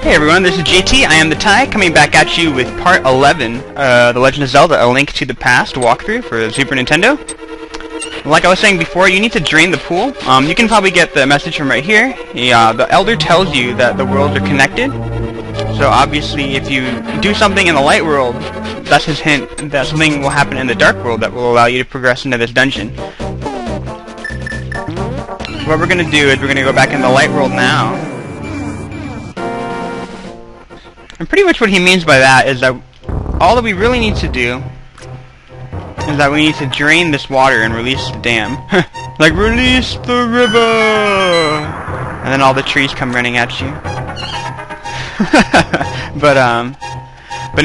Hey everyone, this is JT, Iamthetie, coming back at you with part 11, The Legend of Zelda, A Link to the Past walkthrough for Super Nintendo. Like I was saying before, you need to drain the pool. You can probably get the message from right here. The Elder tells you that the worlds are connected. So obviously if you do something in the light world, that's his hint that something will happen in the dark world that will allow you to progress into this dungeon. What we're going to do is we're going to go back in the light world now. And pretty much what he means by that is that all that we really need to do is that we need to drain this water and release the dam. Like, release the river! And then all the trees come running at you. But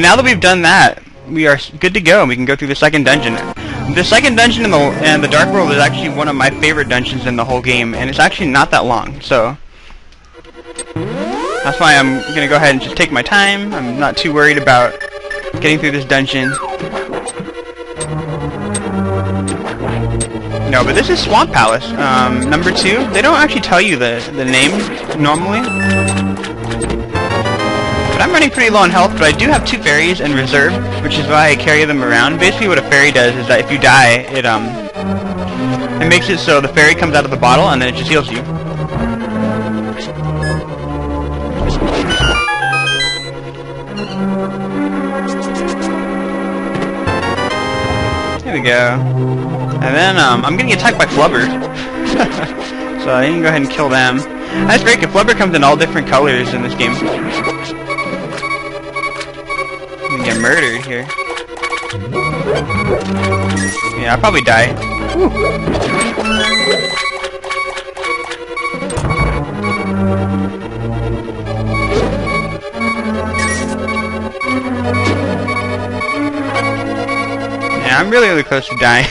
now that we've done that, we are good to go. We can go through the second dungeon. The second dungeon in the Dark World is actually one of my favorite dungeons in the whole game, and it's actually not that long, so that's why I'm going to go ahead and just take my time. I'm not too worried about getting through this dungeon. No, but this is Swamp Palace. Number 2. They don't actually tell you the name normally. But I'm running pretty low on health, but I do have 2 fairies in reserve, which is why I carry them around. Basically what a fairy does is that if you die, it makes it so the fairy comes out of the bottle and then it just heals you. There we go. And then I'm gonna get attacked by Flubber. So I can go ahead and kill them. That's great, 'cause Flubber comes in all different colors in this game. I'm gonna get murdered here. Yeah, I'll probably die. Woo. I'm really close to dying.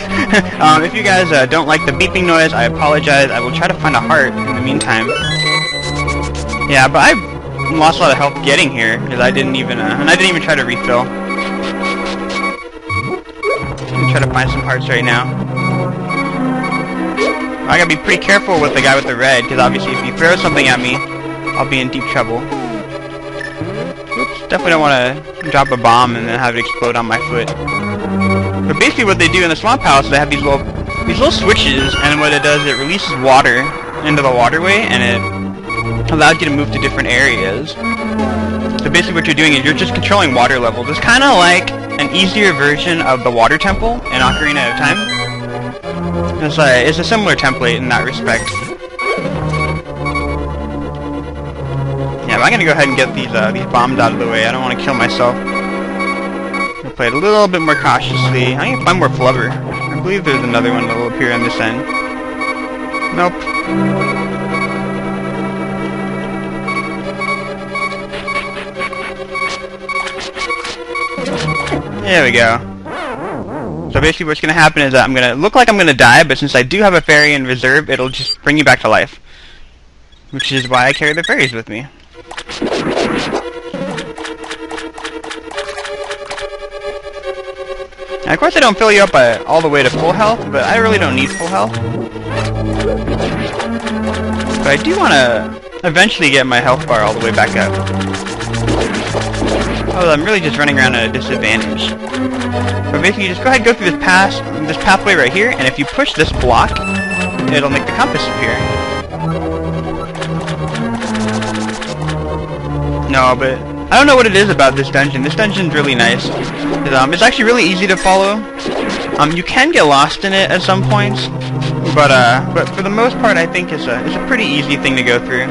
If you guys don't like the beeping noise, I apologize. I will try to find a heart in the meantime. Yeah, but I lost a lot of health getting here because I didn't even try to refill. I'm try to find some hearts right now. I gotta be pretty careful with the guy with the red because obviously if he throws something at me, I'll be in deep trouble. Oops, definitely don't want to drop a bomb and then have it explode on my foot. But basically what they do in the Swamp Palace is they have these little switches, and what it does, it releases water into the waterway, and it allows you to move to different areas. So basically what you're doing is you're just controlling water levels. It's kind of like an easier version of the Water Temple in Ocarina of Time. It's a similar template in that respect. Yeah, but I'm gonna go ahead and get these bombs out of the way. I don't want to kill myself. Play it a little bit more cautiously. I need to find more Flubber. I believe there's another one that will appear on this end. Nope. There we go. So basically what's going to happen is that I'm going to look like I'm going to die, but since I do have a fairy in reserve, it'll just bring you back to life. Which is why I carry the fairies with me. Now, of course I don't fill you up all the way to full health, but I really don't need full health. But I do want to eventually get my health bar all the way back up. Oh, I'm really just running around at a disadvantage. But basically you just go ahead and go through this pathway right here, and if you push this block, it'll make the compass appear. No, but I don't know what it is about this dungeon. This dungeon's really nice. It's actually really easy to follow. You can get lost in it at some points, but for the most part, I think it's a pretty easy thing to go through.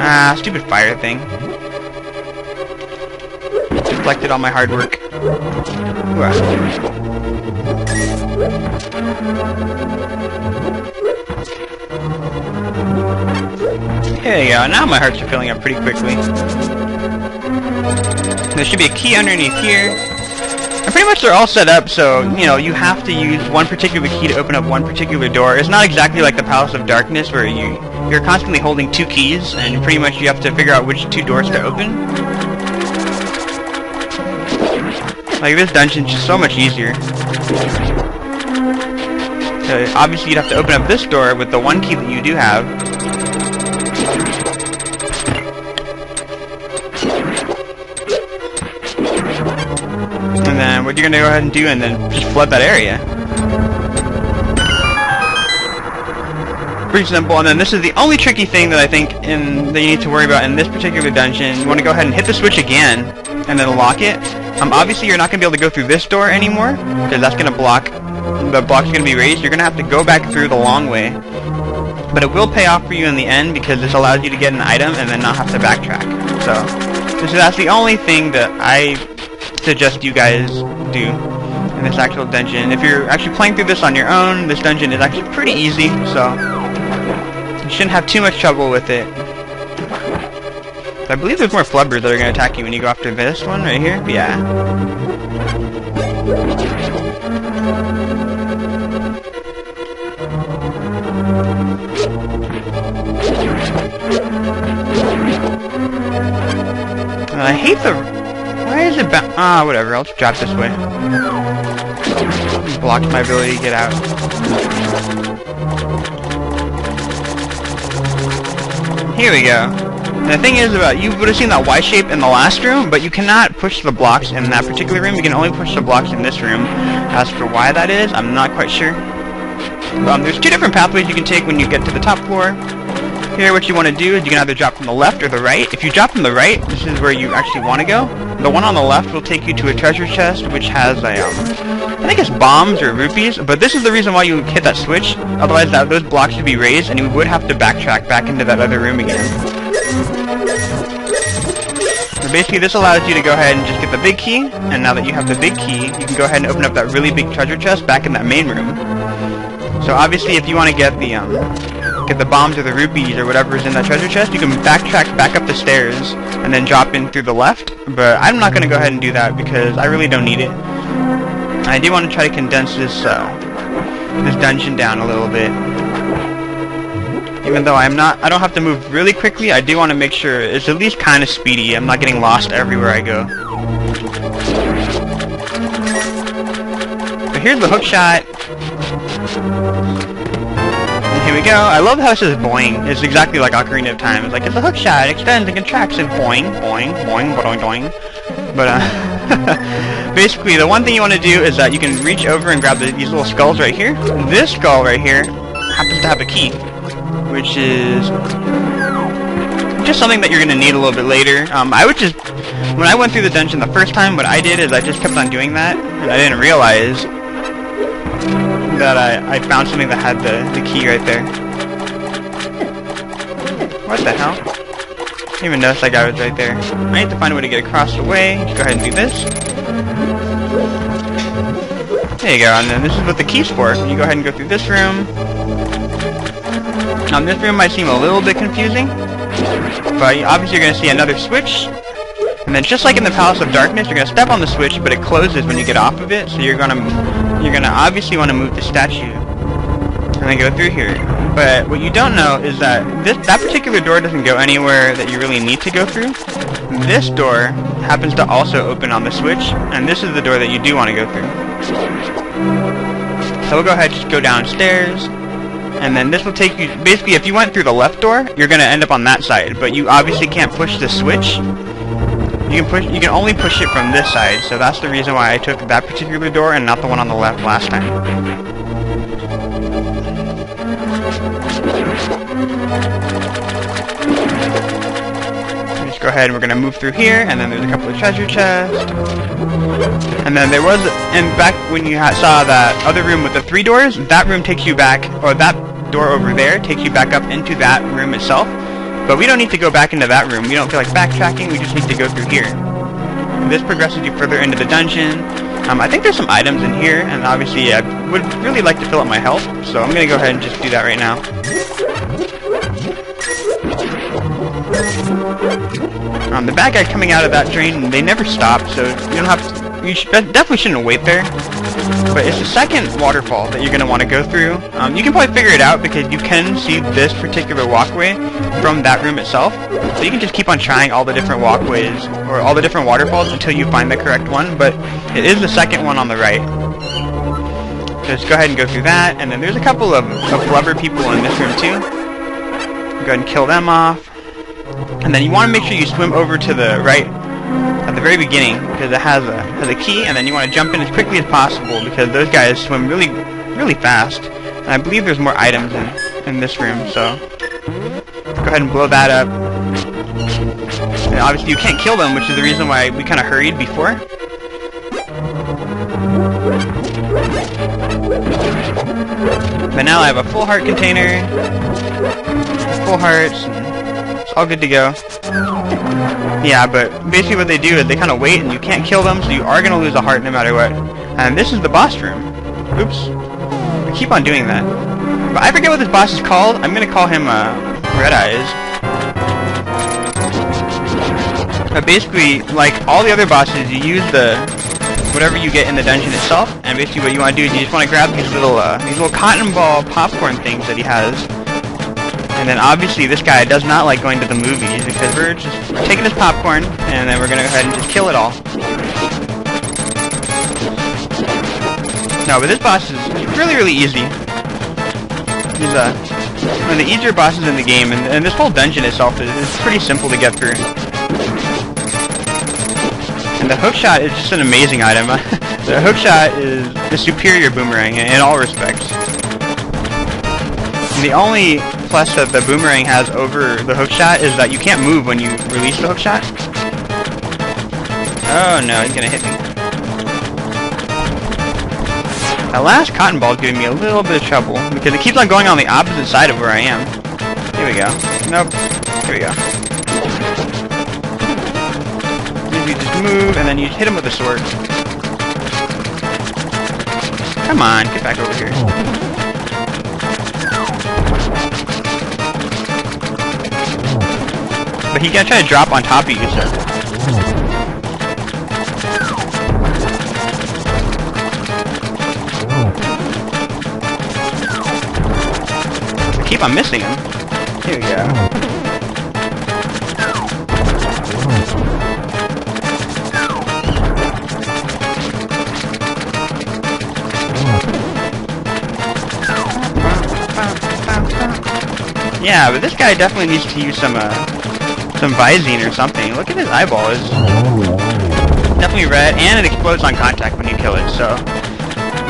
Ah, stupid fire thing. Deflected all my hard work. There you go, now my hearts are filling up pretty quickly. There should be a key underneath here. And pretty much they're all set up, so, you know, you have to use one particular key to open up one particular door. It's not exactly like the Palace of Darkness, where you're constantly holding 2 keys, and pretty much you have to figure out which 2 doors to open. Like, this dungeon's just so much easier. So obviously you'd have to open up this door with the one key that you do have. you're going to go ahead and do, and then just flood that area. Pretty simple. And then this is the only tricky thing that I think that you need to worry about in this particular dungeon. You want to go ahead and hit the switch again, and then lock it. Obviously you're not going to be able to go through this door anymore, because that's going to block, the block's going to be raised. You're going to have to go back through the long way. But it will pay off for you in the end, because this allows you to get an item and then not have to backtrack. So that's the only thing that I suggest you guys do in this actual dungeon. If you're actually playing through this on your own, this dungeon is actually pretty easy, so you shouldn't have too much trouble with it. I believe there's more flubbers that are going to attack you when you go after this one right here. Yeah. I hate the... Why is it whatever, I'll just drop this way. Blocked my ability to get out. Here we go. And the thing is about, you would have seen that Y shape in the last room, but you cannot push the blocks in that particular room. You can only push the blocks in this room. As for why that is, I'm not quite sure. There's two different pathways you can take when you get to the top floor. Here, what you want to do is you can either drop from the left or the right. If you drop from the right, this is where you actually want to go. The one on the left will take you to a treasure chest, which has a, I think it's bombs or rupees, but this is the reason why you hit that switch. Otherwise, those blocks would be raised, and you would have to backtrack back into that other room again. So basically, this allows you to go ahead and just get the big key, and now that you have the big key, you can go ahead and open up that really big treasure chest back in that main room. So obviously, if you want to get the bombs or the rupees or whatever is in that treasure chest, you can backtrack back up the stairs and then drop in through the left, but I'm not going to go ahead and do that because I really don't need it. I do want to try to condense this dungeon down a little bit. Even though I don't have to move really quickly, I do want to make sure it's at least kind of speedy. I'm not getting lost everywhere I go. But here's the hookshot. Here we go. I love how it says boing. It's exactly like Ocarina of Time. It's like, it's a hookshot. It extends and contracts and boing, boing, boing, boing, boing. But, basically, the one thing you want to do is that you can reach over and grab these little skulls right here. This skull right here happens to have a key, which is just something that you're going to need a little bit later. When I went through the dungeon the first time, what I did is I just kept on doing that, and I didn't realize that I found something that had the key right there. What the hell? I didn't even notice that guy was right there. I need to find a way to get across the way. Just go ahead and do this. There you go, and then this is what the key's for. You go ahead and go through this room. This room might seem a little bit confusing, but obviously you're going to see another switch. And then just like in the Palace of Darkness, you're going to step on the switch, but it closes when you get off of it, so you're going to obviously want to move the statue and then go through here. But what you don't know is that that particular door doesn't go anywhere that you really need to go through. This door happens to also open on the switch, and this is the door that you do want to go through. So we'll go ahead and just go downstairs, and then this will take you, basically if you went through the left door, you're going to end up on that side, but you obviously can't push the switch. You can only push it from this side, so that's the reason why I took that particular door and not the one on the left last time. Just go ahead and we're going to move through here, and then there's a couple of treasure chests. And then there was, and back when you saw that other room with the 3 doors, that room takes you back, or that door over there takes you back up into that room itself. But we don't need to go back into that room. We don't feel like backtracking. We just need to go through here. This progresses you further into the dungeon. I think there's some items in here, and obviously I would really like to fill up my health, so I'm going to go ahead and just do that right now. The bad guy coming out of that drain, they never stop, so you don't have to... You definitely shouldn't wait there. But it's the second waterfall that you're going to want to go through. You can probably figure it out because you can see this particular walkway from that room itself. So you can just keep on trying all the different walkways or all the different waterfalls until you find the correct one. But it is the second one on the right. So just go ahead and go through that. And then there's a couple of flubber people in this room too. Go ahead and kill them off. And then you want to make sure you swim over to the right at the very beginning, because it has a key, and then you want to jump in as quickly as possible because those guys swim really, really fast. And I believe there's more items in this room, so go ahead and blow that up. And obviously you can't kill them, which is the reason why we kind of hurried before. But now I have a full heart container, full hearts, and it's all good to go. Yeah, but basically what they do is they kind of wait and you can't kill them, so you are going to lose a heart no matter what. And this is the boss room. Oops. I keep on doing that. But I forget what this boss is called. I'm going to call him Red Eyes. But basically, like all the other bosses, you use whatever you get in the dungeon itself, and basically what you want to do is you just want to grab these little cotton ball popcorn things that he has. And then obviously this guy does not like going to the movies because we're taking his popcorn and then we're going to go ahead and just kill it all. No, but this boss is really, really easy. He's one of the easier bosses in the game, and this whole dungeon itself is pretty simple to get through. And the hookshot is just an amazing item. The hookshot is the superior boomerang in all respects. And the only plus that the boomerang has over the hookshot is that you can't move when you release the hookshot. Oh no, he's gonna hit me. That last cotton ball is giving me a little bit of trouble because it keeps on going on the opposite side of where I am. Here we go. Nope. Here we go. You just move, and then you hit him with a sword. Come on, get back over here. But he's gonna try to drop on top of you, so... I keep on missing him. Here we go. Yeah, but this guy definitely needs to use some Visine or something. Look at his eyeball. It's definitely red, and it explodes on contact when you kill it, so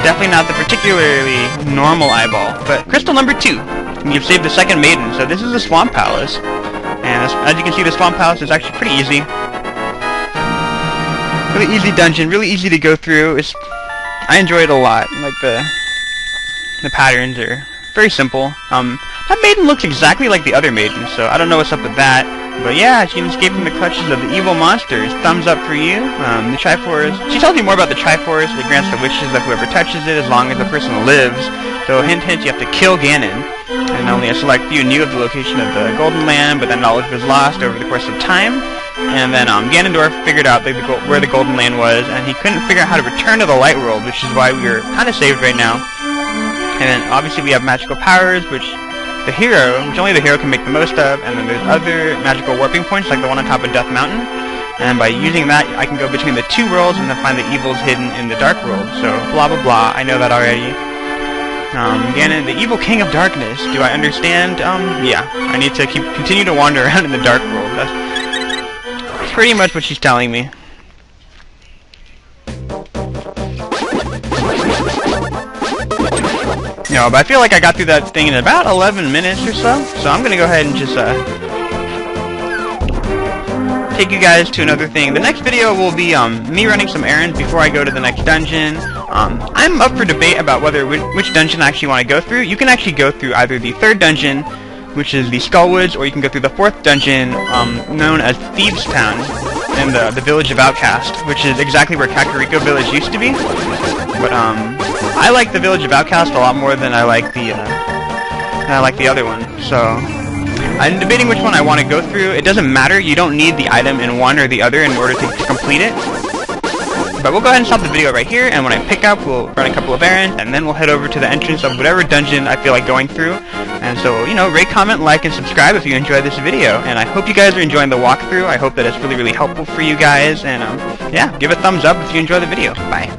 definitely not the particularly normal eyeball. But crystal number 2. You've saved the second maiden, so this is the Swamp Palace. And as you can see, the Swamp Palace is actually pretty easy. Really easy dungeon, really easy to go through. I enjoy it a lot. Like the patterns are very simple. That maiden looks exactly like the other maiden, so I don't know what's up with that. But yeah, she can escape from the clutches of the evil monsters. Thumbs up for you. The Triforce. She tells you more about the Triforce. It grants the wishes of whoever touches it as long as the person lives. So hint hint, you have to kill Ganon. And only a select few knew of the location of the Golden Land, but that knowledge was lost over the course of time. And then Ganondorf figured out where the Golden Land was, and he couldn't figure out how to return to the Light World, which is why we're kind of saved right now. And then obviously we have magical powers, which only the hero can make the most of, and then there's other magical warping points like the one on top of Death Mountain. And by using that, I can go between the two worlds and then find the evils hidden in the Dark World. So blah blah blah, I know that already. Ganon, the evil king of darkness. Do I understand? Yeah. I need to continue to wander around in the Dark World. That's pretty much what she's telling me. No, but I feel like I got through that thing in about 11 minutes or so. So I'm gonna go ahead and just take you guys to another thing. The next video will be me running some errands before I go to the next dungeon. I'm up for debate about which dungeon I actually want to go through. You can actually go through either the 3rd dungeon, which is the Skullwoods, or you can go through the 4th dungeon, known as Thieves Town, in the Village of Outcast, which is exactly where Kakariko Village used to be. But I like the Village of Outcast a lot more than I like the other one. So I'm debating which one I want to go through. It doesn't matter. You don't need the item in one or the other in order to complete it. But we'll go ahead and stop the video right here, and when I pick up, we'll run a couple of errands, and then we'll head over to the entrance of whatever dungeon I feel like going through. And so, rate, comment, like, and subscribe if you enjoyed this video. And I hope you guys are enjoying the walkthrough. I hope that it's really, really helpful for you guys. And yeah, give a thumbs up if you enjoy the video. Bye.